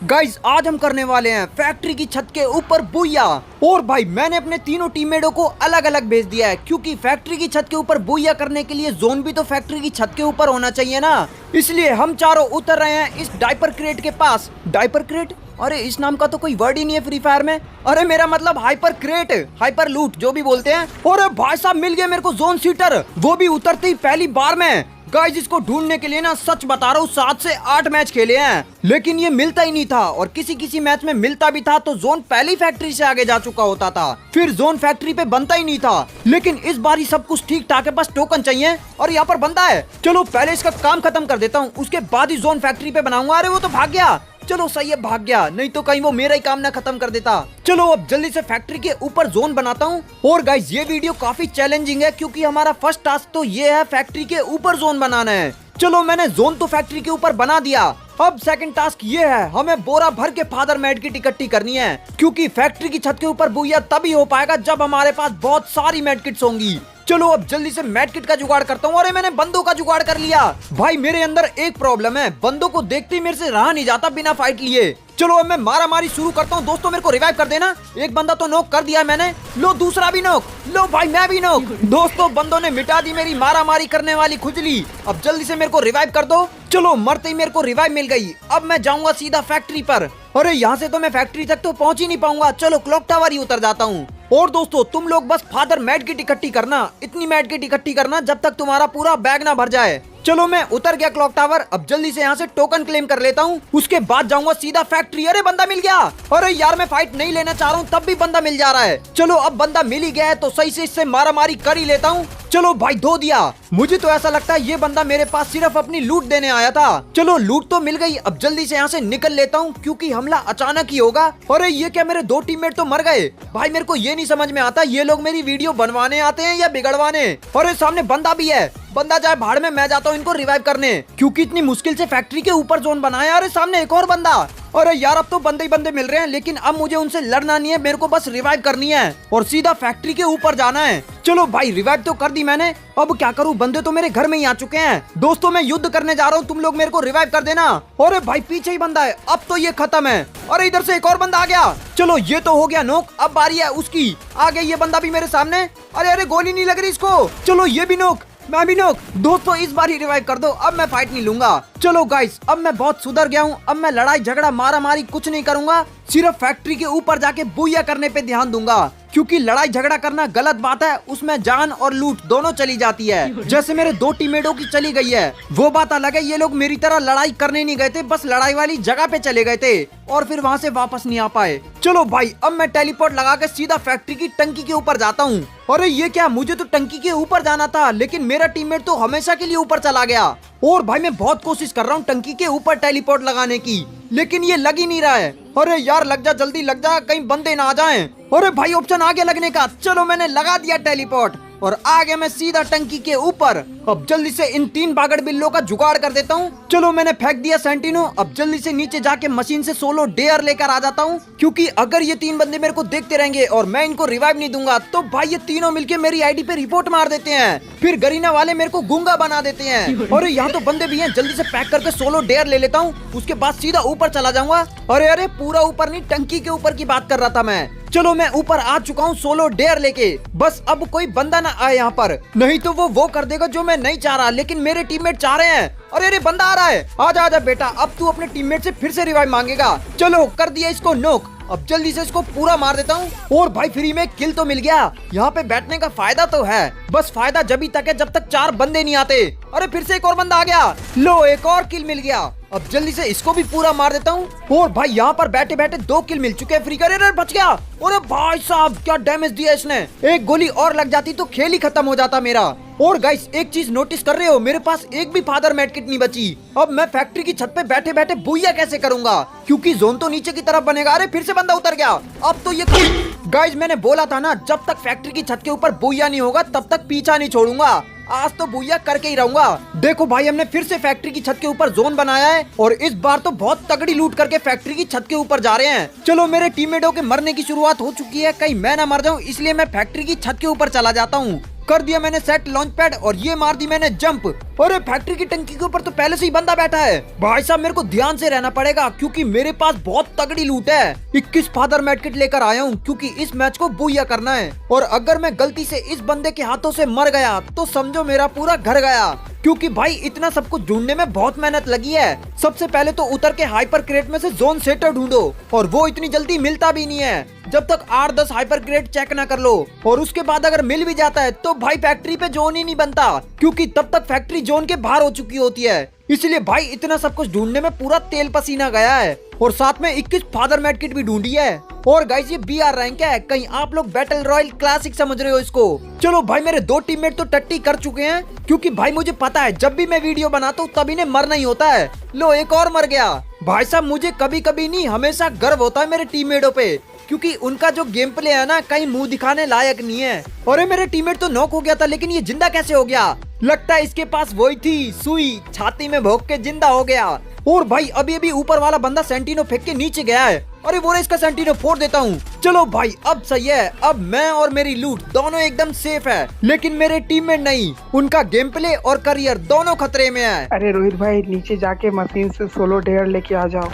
Guys आज हम करने वाले हैं फैक्ट्री की छत के ऊपर बुया। और भाई मैंने अपने तीनों टीममेटों को अलग अलग भेज दिया है क्योंकि फैक्ट्री की छत के ऊपर बुया करने के लिए जोन भी तो फैक्ट्री की छत के ऊपर होना चाहिए ना। इसलिए हम चारों उतर रहे हैं इस डायपर क्रेट के पास। Diaper crate? अरे इस नाम का तो कोई वर्ड ही नहीं है फ्री फायर में। अरे मेरा मतलब हाइपर क्रेट, हाइपर लूट जो भी बोलते हैं। और भाई साहब मिल गया मेरे को जोन सीटर, वो भी उतरते ही पहली बार में। गाइस इसको ढूंढने के लिए ना सच बता रहा हूँ 7 से 8 मैच खेले हैं लेकिन ये मिलता ही नहीं था। और किसी किसी मैच में मिलता भी था तो जोन पहली फैक्ट्री से आगे जा चुका होता था, फिर जोन फैक्ट्री पे बनता ही नहीं था। लेकिन इस बार ही सब कुछ ठीक ठाक है, बस टोकन चाहिए और यहाँ पर बनता है। चलो पहले इसका काम खत्म कर देता हूँ, उसके बाद ही जोन फैक्ट्री पे बनाऊंगा। अरे वो तो भाग गया, चलो सही है भाग गया, नहीं तो कहीं वो मेरा ही काम ना खत्म कर देता। चलो अब जल्दी से फैक्ट्री के ऊपर जोन बनाता हूँ। और गाइस ये वीडियो काफी चैलेंजिंग है क्योंकि हमारा फर्स्ट टास्क तो ये है फैक्ट्री के ऊपर जोन बनाना है। चलो मैंने जोन तो फैक्ट्री के ऊपर बना दिया। अब सेकंड टास्क ये है, हमें बोरा भर के फादर मेड किट इकट्ठी करनी है क्योंकि फैक्ट्री की छत के ऊपर बुया तभी हो पाएगा जब हमारे पास बहुत सारी मेड किट्स होंगी। चलो अब जल्दी से मेड किट का जुगाड़ करता हूँ। अरे मैंने बंदों का जुगाड़ कर लिया। भाई मेरे अंदर एक प्रॉब्लम है, बंदों को देखते ही मेरे से रहा नहीं जाता बिना फाइट लिए। चलो अब मैं मारा मारी शुरू करता हूँ। दोस्तों मेरे को रिवाइव कर देना। एक बंदा तो नॉक कर दिया मैंने, लो दूसरा भी नॉक, लो भाई मैं भी नॉक। दोस्तों बंदों ने मिटा दी मेरी मारा मारी करने वाली खुजली। अब जल्दी से मेरे को रिवाइव कर दो। चलो मरते ही मेरे को रिवाइव मिल गई। अब मैं जाऊंगा सीधा फैक्ट्री पर। अरे यहाँ से तो मैं फैक्ट्री तक तो पहुँच ही नहीं पाऊंगा, चलो क्लॉक टावर ही उतर जाता हूँ। और दोस्तों तुम लोग बस फादर मेड किट इकट्ठी करना, इतनी मेड किट इकट्ठी करना जब तक तुम्हारा पूरा बैग ना भर जाए। चलो मैं उतर गया क्लॉक टावर। अब जल्दी से यहाँ से टोकन क्लेम कर लेता हूँ, उसके बाद जाऊंगा सीधा फैक्ट्री। अरे बंदा मिल गया। अरे यार मैं फाइट नहीं लेना चाह रहा हूँ तब भी बंदा मिल जा रहा है। चलो अब बंदा मिल ही गया है तो सही से इससे मारा मारी कर ही लेता हूँ। चलो भाई धो दिया। मुझे तो ऐसा लगता है ये बंदा मेरे पास सिर्फ अपनी लूट देने आया था। चलो लूट तो मिल गई। अब जल्दी से यहाँ से निकल लेता हूँ क्योंकि हमला अचानक ही होगा। अरे ये क्या, मेरे 2 टीममेट तो मर गए। भाई मेरे को ये नहीं समझ में आता ये लोग मेरी वीडियो बनवाने आते हैं या बिगड़वाने। अरे सामने बंदा भी है, बंदा जाए भाड़ में, मैं जाता हूँ इनको रिवाइव करने क्योंकि इतनी मुश्किल से फैक्ट्री के ऊपर जोन बनाया। अरे सामने एक और बंदा। अरे यार अब तो बंदे ही बंदे मिल रहे हैं लेकिन अब मुझे उनसे लड़ना नहीं है, मेरे को बस रिवाइव करनी है और सीधा फैक्ट्री के ऊपर जाना है। चलो भाई रिवाइव तो कर दी मैंने, अब क्या करूँ, बंदे तो मेरे घर में ही आ चुके हैं। दोस्तों मैं युद्ध करने जा रहा हूँ, तुम लोग मेरे को रिवाइव कर देना। अरे भाई पीछे ही बंदा है, अब तो ये खत्म है। अरे इधर से एक और बंदा आ गया। चलो ये तो हो गया नोक, अब बारी है उसकी। आ गया ये बंदा भी मेरे सामने। अरे अरे गोली नहीं लग रही इसको। चलो ये भी नोक, मैं भी नोक। दोस्तों इस बार ही रिवाइव कर दो, अब मैं फाइट नहीं लूंगा। चलो गाइस अब मैं बहुत सुधर गया हूँ, अब मैं लड़ाई झगड़ा मारा मारी कुछ नहीं करूंगा, सिर्फ फैक्ट्री के ऊपर जाके बुया करने पे ध्यान दूंगा क्योंकि लड़ाई झगड़ा करना गलत बात है, उसमें जान और लूट दोनों चली जाती है। जैसे मेरे 2 टीममेटों की चली गई है, वो बात अलग है। ये लोग मेरी तरह लड़ाई करने नहीं गए थे, बस लड़ाई वाली जगह पे चले गए थे और फिर वहाँ से वापस नहीं आ पाए। चलो भाई अब मैं टेलीपोर्ट लगा के सीधा फैक्ट्री की टंकी के ऊपर जाता हूँ। अरे ये क्या, मुझे तो टंकी के ऊपर जाना था लेकिन मेरा टीममेट तो हमेशा के लिए ऊपर चला गया। और भाई मैं बहुत कोशिश कर रहा हूँ टंकी के ऊपर टेलीपोर्ट लगाने की लेकिन ये लग ही नहीं रहा है। अरे यार लग जा, जल्दी लग जा, कहीं बंदे ना आ जाएं। अरे भाई ऑप्शन आ गया लगने का। चलो मैंने लगा दिया टेलीपोर्ट और आ गया मैं सीधा टंकी के ऊपर। अब जल्दी से इन 3 बागड़ बिल्लों का जुगाड़ कर देता हूँ। चलो मैंने फेंक दिया सेंटिनो। अब जल्दी से नीचे जाके मशीन से सोलो डेयर लेकर आ जाता हूँ क्योंकि अगर ये 3 बंदे मेरे को देखते रहेंगे और मैं इनको रिवाइव नहीं दूंगा तो भाई ये तीनों मिलके मेरी आईडी पे रिपोर्ट मार देते हैं, फिर गरीना वाले मेरे को गूंगा बना देते हैं। और यहाँ तो बंदे भी हैं, जल्दी से पैक करके सोलो डेयर ले लेता हूँ, उसके बाद सीधा ऊपर चला जाऊंगा। अरे अरे पूरा ऊपर नहीं, टंकी के ऊपर की बात कर रहा था मैं। चलो मैं ऊपर आ चुका हूँ सोलो डेयर लेके, बस अब कोई बंदा ना आए यहाँ पर, नहीं तो वो कर देगा जो मैं नहीं चाह रहा लेकिन मेरे टीममेट चाह रहे हैं। अरे अरे बंदा आ रहा है, आजा आजा बेटा, अब तू अपने टीममेट से फिर से रिवाइव मांगेगा। चलो कर दिया इसको नोक। अब जल्दी से इसको पूरा मार देता हूँ और भाई फ्री में किल तो मिल गया। यहाँ पे बैठने का फायदा तो है, बस फायदा जब तक है जब तक 4 बंदे नहीं आते। अरे फिर से एक और बंदा आ गया, लो एक और किल मिल गया। अब जल्दी से इसको भी पूरा मार देता हूँ और भाई यहाँ पर बैठे बैठे 2 किल मिल चुके हैं फ्री का। अरे बच गया। अरे भाई साहब क्या डैमेज दिया इसने, एक गोली और लग जाती तो खेल ही खत्म हो जाता मेरा। और गाइस एक चीज नोटिस कर रहे हो, मेरे पास एक भी फादर मेड किट नहीं बची। अब मैं फैक्ट्री की छत पे बैठे बैठे बुया कैसे करूंगा क्योंकि जोन तो नीचे की तरफ बनेगा। अरे फिर से बंदा उतर गया। अब तो ये गाइस मैंने बोला था ना, जब तक फैक्ट्री की छत के ऊपर बुया नहीं होगा तब तक पीछा नहीं छोड़ूंगा, आज तो बुया करके ही रहूंगा। देखो भाई हमने फिर से फैक्ट्री की छत के ऊपर जोन बनाया है और इस बार तो बहुत तगड़ी लूट करके फैक्ट्री की छत के ऊपर जा रहे हैं। चलो मेरे टीममेटों के मरने की शुरुआत हो चुकी है, कहीं मैं ना मर जाऊं, इसलिए मैं फैक्ट्री की छत के ऊपर चला जाता हूँ। कर दिया मैंने सेट लॉन्च पैड और ये मार दी मैंने जंप। अरे फैक्ट्री की टंकी के ऊपर तो पहले से ही बंदा बैठा है। भाई साहब मेरे को ध्यान से रहना पड़ेगा क्योंकि मेरे पास बहुत तगड़ी लूट है। 21 फादर मेडकिट लेकर आया हूँ क्योंकि इस मैच को बूया करना है। और अगर मैं गलती से इस बंदे के हाथों से मर गया तो समझो मेरा पूरा घर गया, क्योंकि भाई इतना सब कुछ ढूंढने में बहुत मेहनत लगी है। सबसे पहले तो उतर के हाइपर क्रेट में से जोन सेटर ढूंढो और वो इतनी जल्दी मिलता भी नहीं है जब तक 8-10 हाइपर क्रेट चेक ना कर लो। और उसके बाद अगर मिल भी जाता है तो भाई फैक्ट्री पे जोन ही नहीं बनता क्योंकि तब तक फैक्ट्री जोन के बाहर हो चुकी होती है। इसलिए भाई इतना सब कुछ ढूंढने में पूरा तेल पसीना गया है। और साथ में 21 फादर मेडकिट भी ढूंढी है। और गाइस ये BR रैंक है, कहीं आप लोग बैटल रॉयल क्लासिक समझ रहे हो इसको। चलो भाई मेरे 2 टीममेट तो टट्टी कर चुके हैं क्योंकि भाई मुझे पता है जब भी मैं वीडियो बनाता हूँ तभी ने मरना ही होता है। लो एक और मर गया। भाई साहब मुझे कभी कभी नहीं हमेशा गर्व होता है मेरे टीममेटों पे क्योंकि उनका जो गेम प्ले है ना कहीं मुंह दिखाने लायक नहीं है। अरे मेरे टीममेट तो नॉक हो गया था लेकिन ये जिंदा कैसे हो गया? लगता है इसके पास वही थी सुई, छाती में भोंक के जिंदा हो गया। और भाई अभी अभी ऊपर वाला बंदा सेंटिनो फेंक के नीचे गया है। अरे वो इसका सेंटिनो फोड़ देता हूँ। चलो भाई अब सही है, अब मैं और मेरी लूट दोनों एकदम सेफ है, लेकिन मेरे टीममेट नहीं, उनका गेम प्ले और करियर दोनों खतरे में है। अरे रोहित भाई नीचे जाके मशीन से सोलो डेयर लेके आ जाओ।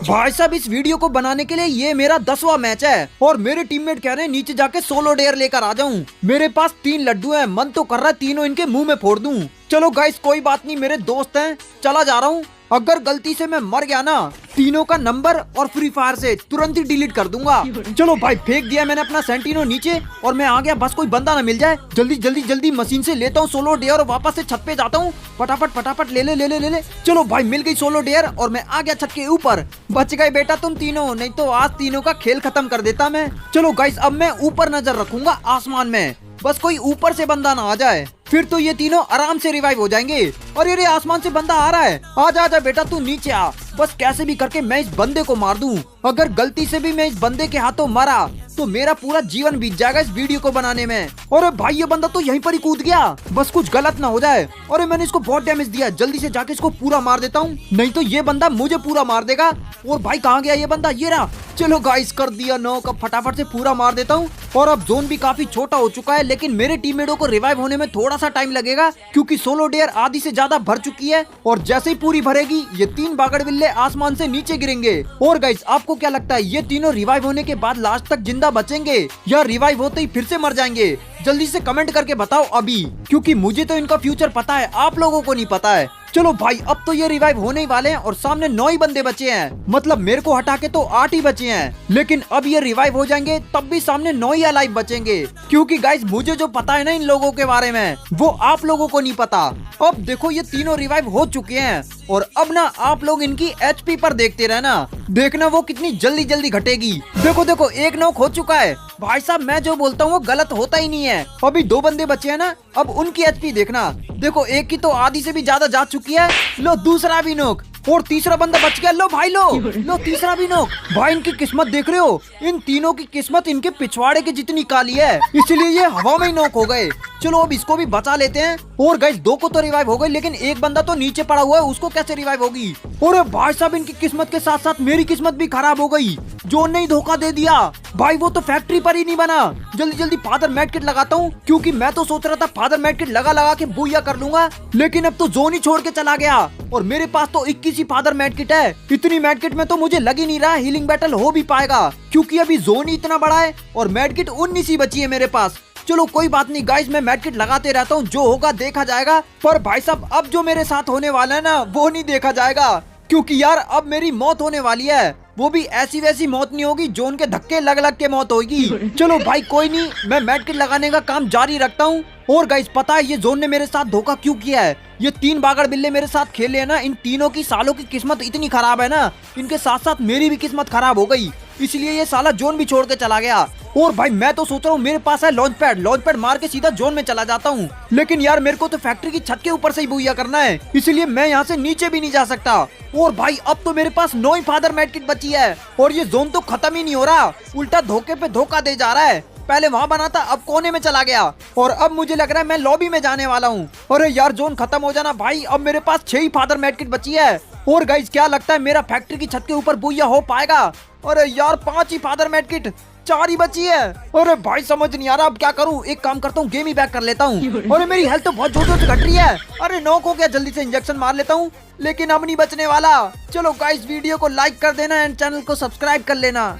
भाई साहब इस वीडियो को बनाने के लिए ये मेरा 10वां मैच है और मेरे टीममेट कह रहे हैं नीचे जाके सोलो डेयर लेकर आ जाऊं। मेरे पास 3 लड्डू हैं, मन तो कर रहा है तीनों इनके मुंह में फोड़ दूं। चलो गाइस कोई बात नहीं, मेरे दोस्त हैं, चला जा रहा हूँ। अगर गलती से मैं मर गया ना तीनों का नंबर और फ्री फायर से तुरंत ही डिलीट कर दूंगा। चलो भाई फेंक दिया मैंने अपना सेंटिनो नीचे और मैं आ गया, बस कोई बंदा ना मिल जाए। जल्दी जल्दी जल्दी मशीन से लेता हूँ सोलो डेयर और वापस से छत पे जाता हूँ। फटाफट फटाफट ले ले ले ले ले ले। चलो भाई मिल गई सोलो डेयर और मैं आ गया छत के ऊपर। बच गए बेटा तुम तीनों, नहीं तो आज तीनों का खेल खत्म कर देता मैं। चलो गाइस अब मैं ऊपर नजर रखूंगा आसमान में, बस कोई ऊपर से बंदा ना आ जाए, फिर तो ये तीनों आराम से रिवाइव हो जाएंगे। और ये आसमान से बंदा आ रहा है, आ जा बेटा तू नीचे आ, बस कैसे भी करके मैं इस बंदे को मार दूं। अगर गलती से भी मैं इस बंदे के हाथों मरा तो मेरा पूरा जीवन बीत जाएगा इस वीडियो को बनाने में। और भाई ये बंदा तो यहीं पर ही कूद गया, बस कुछ गलत ना हो जाए। और मैंने इसको बहुत डैमेज दिया, जल्दी से जाके इसको पूरा मार देता हूँ, नहीं तो ये बंदा मुझे पूरा मार देगा। और भाई कहाँ गया ये बंदा? ये रहा। चलो गाइस कर दिया नॉक, अब फटाफट से पूरा मार देता हूँ। और अब जोन भी काफी छोटा हो चुका है, लेकिन मेरे टीममेटों को रिवाइव होने में थोड़ा सा टाइम लगेगा क्योंकि सोलो डेयर आधी से ज्यादा भर चुकी है। और जैसे ही पूरी भरेगी ये 3 बागड़बिल्ले आसमान से नीचे गिरेंगे। और गाइस आपको क्या लगता है ये तीनों रिवाइव होने के बाद लास्ट तक जिंदा बचेंगे या रिवाइव होते ही फिर से मर जाएंगे? जल्दी से कमेंट करके बताओ अभी, क्योंकि मुझे तो इनका फ्यूचर पता है, आप लोगों को नहीं पता है। चलो भाई अब तो ये रिवाइव होने ही वाले हैं और सामने 9 ही बंदे बचे हैं, मतलब मेरे को हटा के तो 8 ही बचे हैं। लेकिन अब ये रिवाइव हो जाएंगे तब भी सामने 9 ही अलाइव बचेंगे, क्योंकि गाइस मुझे जो पता है ना इन लोगों के बारे में वो आप लोगों को नहीं पता। अब देखो ये तीनों रिवाइव हो चुके हैं और अब ना आप लोग इनकी HP पर देखते रहना, देखना वो कितनी जल्दी जल्दी घटेगी। देखो देखो एक नॉक हो चुका है। भाई साहब मैं जो बोलता हूँ वो गलत होता ही नहीं है। अभी 2 बंदे बचे हैं ना, अब उनकी HP देखना, देखो एक की तो आधी से भी ज्यादा जा चुकी है। लो दूसरा भी नॉक और तीसरा बंदा बच गया। लो भाई लो तीसरा भी नॉक। भाई इनकी किस्मत देख रहे हो, इन तीनों की किस्मत इनके पिछवाड़े की जितनी काली है, इसलिए ये हवा में ही नॉक हो गए। चलो अब इसको भी बचा लेते हैं। और गाइस 2 को तो रिवाइव हो गई, लेकिन एक बंदा तो नीचे पड़ा हुआ है, उसको कैसे रिवाइव होगी? और भाई साहब इनकी किस्मत के साथ साथ मेरी किस्मत भी खराब हो गई, जोन ने धोखा दे दिया। भाई वो तो फैक्ट्री पर ही नहीं बना। जल्दी जल्दी फादर मेडकिट लगाता हूँ, क्योंकि मैं तो सोच रहा था फादर मेडकिट लगा लगा के बूया कर लूंगा, लेकिन अब तो जोन ही छोड़ के चला गया और मेरे पास तो 21 ही फादर मेडकिट है। इतनी मेडकिट में तो मुझे लग ही नहीं रहा हीलिंग बैटल हो भी पाएगा, क्योंकि अभी जोन ही इतना बड़ा है और मेडकिट 19 ही बची है मेरे पास। चलो कोई बात नहीं गाइस, मैं मेडकिट लगाते रहता हूँ, जो होगा देखा जाएगा। पर भाई साहब अब जो मेरे साथ होने वाला है ना वो नहीं देखा जाएगा, क्योंकि यार अब मेरी मौत होने वाली है, वो भी ऐसी वैसी मौत नहीं होगी, जोन के धक्के लग लग के मौत होगी। चलो भाई कोई नहीं, मैं मेडकिट लगाने का काम जारी रखता हूँ। और गाइस पता है ये जोन ने मेरे साथ धोखा क्यों किया है? ये 3 बागड़ बिल्ले मेरे साथ खेले है ना, इन तीनों की सालों की किस्मत इतनी खराब है ना, इनके साथ साथ मेरी भी किस्मत खराब हो गई, इसलिए ये साला जोन भी छोड़ के चला गया। और भाई मैं तो सोच रहा हूँ मेरे पास है लॉन्च पैड मार के सीधा जोन में चला जाता हूँ, लेकिन यार मेरे को तो फैक्ट्री की छत के ऊपर से ही बूया करना है, इसलिए मैं यहाँ से नीचे भी नहीं जा सकता। और भाई अब तो मेरे पास 9 ही फादर मेडकिट बची है और ये जोन तो खत्म ही नहीं हो रहा, उल्टा धोखे पे धोखा दे जा रहा है। पहले वहाँ बना था, अब कोने में चला गया और अब मुझे लग रहा है मैं लॉबी में जाने वाला हूँ। अरे यार जोन खत्म हो जाना भाई, अब मेरे पास 6 ही फादर मेडकिट बची है। और गाइस क्या लगता है मेरा फैक्ट्री की छत के ऊपर बूया हो पाएगा? अरे यार 5 ही फादर मेडकिट, 4 ही बची है। अरे भाई समझ नहीं आ रहा अब क्या करूं। एक काम करता हूँ, गेम ही बैक कर लेता हूँ। अरे मेरी हेल्थ तो बहुत जोर से घट रही है। अरे नॉक हो गया, जल्दी से इंजेक्शन मार लेता हूँ, लेकिन अब नहीं बचने वाला। चलो गाइस वीडियो को लाइक कर देना एंड चैनल को सब्सक्राइब कर लेना।